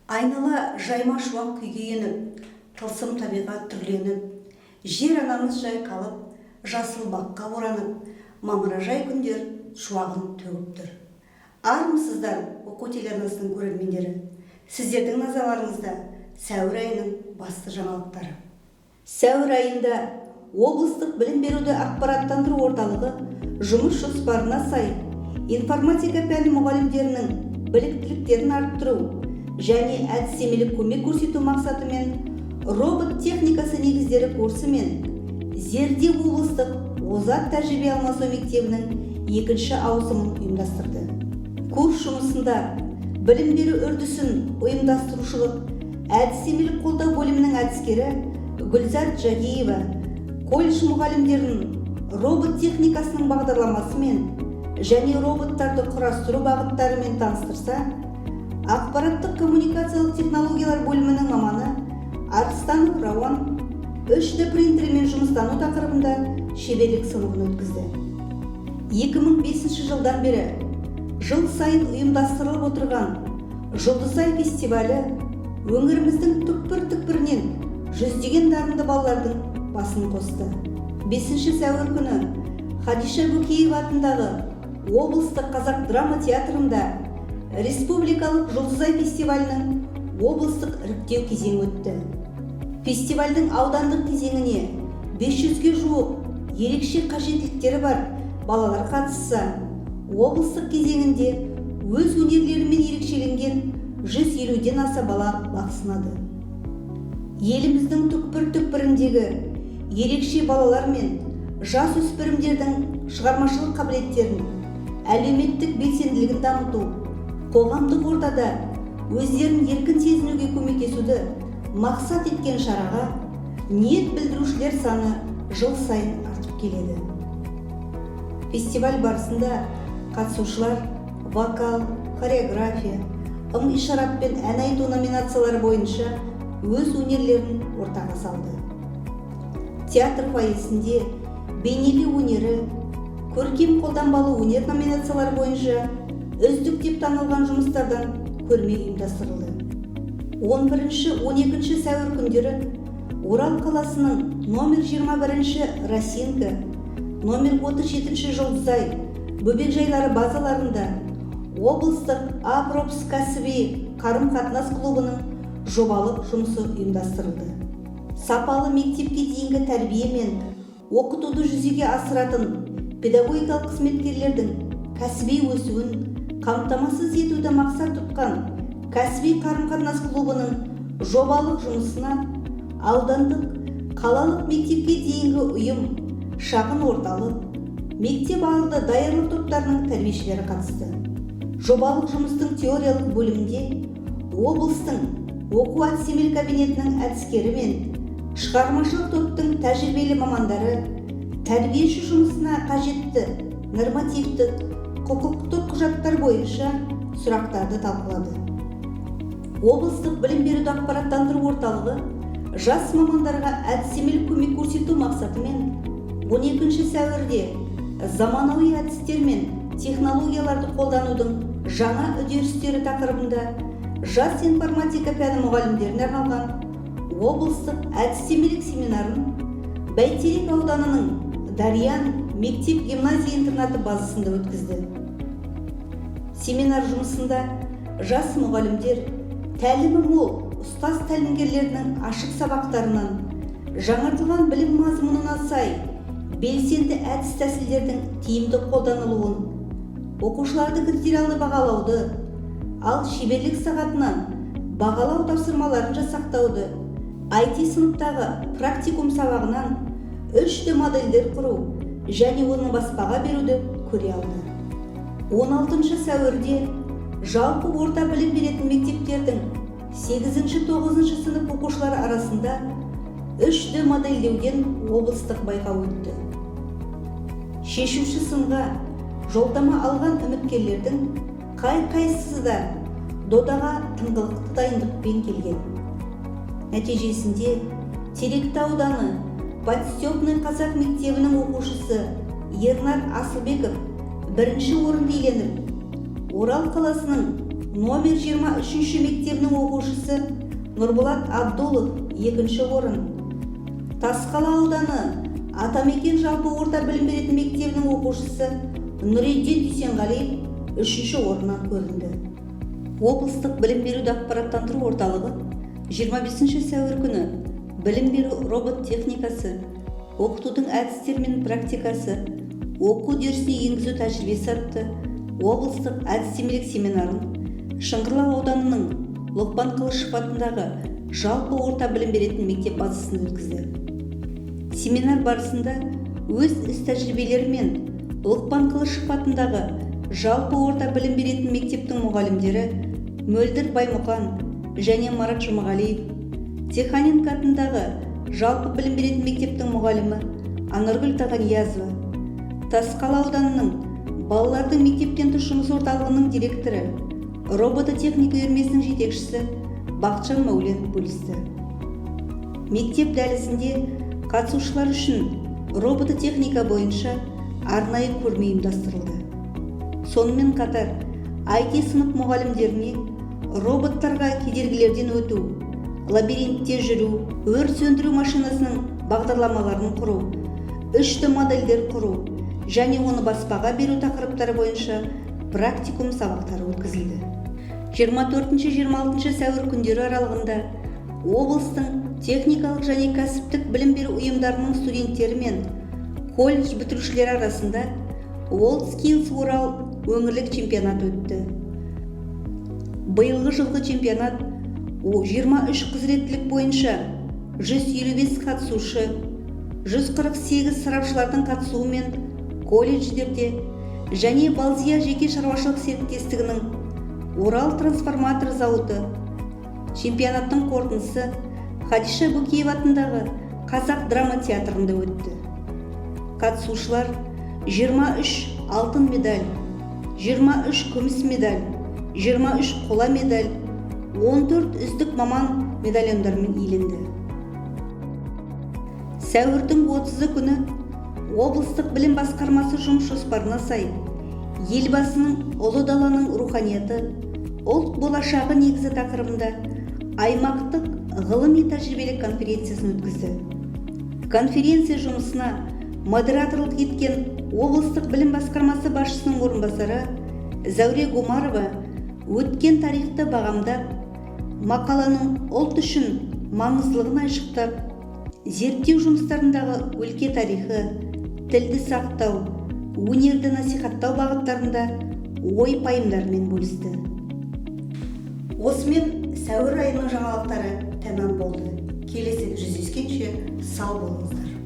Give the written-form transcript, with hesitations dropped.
Айнала жайма шуақ күйге еніп, тылсым табиғат түрленіп, жер анамыз жайқалып, жасыл баққа оранып, мамыражай күндер шуағын төгіп тұр. Армысыздар оқу телеарнасының көрермендері. Сіздердің назарларыңызда сәуір айының басты жаңалықтары. Сәуір айында облыстық білім беруді ақпараттандыру орталығы жұмыс жоспарына сай информатика пәні мұғалімдерінің біліктіліктерін арттыру және әдістемелік көмек көрсету мақсатымен робот техникасы негіздері курсы мен Зерде облыстық озат тәжірибе алмасу мектебінің екінші ауысымын ұйымдастырды. Курс жұмысында білім беру үрдісін ұйымдастырушылық әдістемелік қолдау бөлімінің әдіскері Гүлзат Жагиева колледж мұғалімдерінің робот техникасының бағдарламасымен және роботтарды құрастыру бағыттарымен таныстырса, ақпараттық коммуникациялық технологиялар бөлімінің маманы Арыстанов Рауан 3D принтермен жұмыстану тақырыбында шеберлік сыныбын өткізді. 2005 жылдан бері жыл сайын ұйымдастырылып отырған Жұлдызай фестивалі өңіріміздің түкпір-түкпірінен жүздеген дарынды балалардың басын қосты. 5 сәуір күні Хадиша Бөкеева атындағы облыстық қазақ драма театрында республикалық Жұлдызай фестивалінің облыстық іріктеу кезеңі өтті. Фестивальдің аудандық кезеңіне 500-ге жуық ерекше қажеттіліктері бар балалар қатысса, облыстық кезеңінде өз өнерлерімен ерекшеленген 150-ден аса бала бақ сынады. Еліміздің түкпір-түкпіріндегі ерекше балалар мен жас өспірімдердің шығармашылық қабілеттерін, әлеуметтік белсенділігін дамыту, қоғамдық ортада өздерін еркін сезінуге көмектесуді мақсат еткен шараға ниет білдірушілер саны жыл сайын артып келеді. Фестиваль барысында қатысушылар вокал, хореография, ым-ишарат пен ән айту номинациялары бойынша өз өнерлерін ортаға салды. Театр фойесінде бейнелеу өнері, көркем қолданбалы өнер номинациялары бойынша үздік деп танылған жұмыстардан көрме ұйымдастырылды. 11-12 сәуір күндері Орал қаласының номер 21 Росинка, номер 37 Жұлдызай бөбекжайлары базаларында облыстық Апропс кәсіби қарым-қатынас клубының жобалық жұмысы ұйымдастырылды. Сапалы мектепке дейінгі тәрбие мен оқытуды жүзеге асыратын педагогикалық қызметкерлердің кәсіби өсуін қамтамасыз етуді мақсат тұтқан кәсіби қарым-қатынас клубының жобалық жұмысына аудандық, қалалық мектепке дейінгі ұйым, шағын орталық, мектеп алды даярлық топтарының тәрбиешілері қатысты. Жобалық жұмыстың теориялық бөлімінде облыстың оқу әдістемелік кабинетінің әдіскері мен шығармашылық топтың тәжірибелі мамандары тәрбиеші жұмысына қажетті нормативтік, құқықтық құжаттар бойынша сұрақтарды талқылады. Облыстық білім беруді ақпараттандыру орталығы жас мамандарға әдістемелік көмек көрсету мақсатымен 12 сәуірде заманауи әдістер мен технологияларды қолданудың жаңа үдерістері тақырыбында жас информатика пәні мұғалімдеріне арналған облыстық әдістемелік семинарын Бәйтерек ауданының Дариян мектеп-гимназия интернаты базасында өткізді. Семинар жұмысында жас мұғалімдер тәлімі мол ұстаз тәлімгерлерінің ашық сабақтарынан жаңартылған білім мазмұнына сай белсенді әдіс тәсілдердің тиімді қолданылуын, оқушыларды критериялы бағалауды, ал шеберлік сағатынан бағалау тапсырмаларын жасақтауды, IT сыныптағы практикум сабағынан 3D модельдер құру және оны баспаға беруді көре алды. 16 сәуірде жалпы орта білім беретін мектептердің 8-9 сынып оқушылары арасында 3D модельдеуден облыстық байқау өтті. Шешуші сынға жолдама алған үміткерлердің қай-қайсысы да додаға тыңғылықты дайындықпен келген. Нәтижесінде Теректі ауданы Подстепный қазақ мектебінің оқушысы Ернар Асылбеков бірінші орынды иеленіп, Орал қаласының номер 23 мектебінің оқушысы Нұрболат Абдулов 2-ші орын. Тасқала ауданы Атамекен жалпы орта білім беретін мектебінің оқушысы Нұриддин Дүйсенғалиев 3-ші орыннан көрінді. Облыстық білім беруді ақпараттандыру орталығы 25 сәуір күні білім беру робот техникасы, оқытудың әдістері мен практикасы, оқу үдерісіне енгізу тәжірибесі атты облыстық әдістемелік семинарын Шыңғырлау ауданының Лоқпан Қылышев атындағы жалпы орта білім беретін мектеп базасында өткізді. Семинар барысында өз іс тәжірибелері мен Лоқпан Қылышев атындағы жалпы орта білім беретін мектептің мұғалімдері Мөлдір Баймұқан және Марат Жұмағалиев, Теханенко атындағы жалпы білім беретін мектептің мұғалімі Анаргүл Тағаниязова, Тасқала ауданының балалардың мектептен тыс жұмыс орталығының директоры, робототехника үйірмесінің жетекшісі Бақытжан Мәулен бөлісті. Мектеп дәлізінде қатысушылар үшін робототехника бойынша арнайы көрме ұйымдастырылды. Сонымен қатар IT сынып мұғалімдеріне роботтарға кедергілерден өту, лабиринтте жүру, өрт сөндіру машинасының бағдарламаларын құру, 3D модельдер құру және оны баспаға беру тақырыптары бойынша практикум сабақтары өткізілді. 24-26 сәуір күндері аралығында облыстың техникалық және кәсіптік білім беру ұйымдарының студенттері мен колледж бітірушілері арасында WorldSkills Урал өңірлік чемпионат өтті. Биылғы жылғы чемпионат 23 құзыреттілік бойынша 155 қатысушы, 148 сарапшылардың қатысуымен колледждерде және Балзия жеке шаруашылық серіктестігінің Урал трансформатор зауыты. Чемпионаттың қорытындысы Хадиша Бөкеева атындағы Қазақ драма театрында өтті. Қатысушылар 23 алтын медаль, 23 күміс медаль, 23 қола медаль, 14 үздік маман медальондармен иеленді. Сәуірдің 30 күні облыстық білім басқармасы жұмыс жоспарына сай елбасының ұлы даланың руханияты, ұлт болашағы негізі тақырыбында аймақтық ғылыми тәжірибелік конференциясын өткізді. Конференция жұмысына модераторлық еткен облыстық білім басқармасы басшысының орынбасары Зәуре Гумарова өткен тарихты бағамдап, мақаланың ұлт үшін маңыздылығын айшықтап, зерттеу жұмыстарындағы өлке тарихы, тілді сақтау, өнерді насихаттау бағыттарында ой пайымдарымен бөлісті. Осымен сәуір айының жаңалықтары тәмам болды. Келесі жүздескенше сау болыңыздар.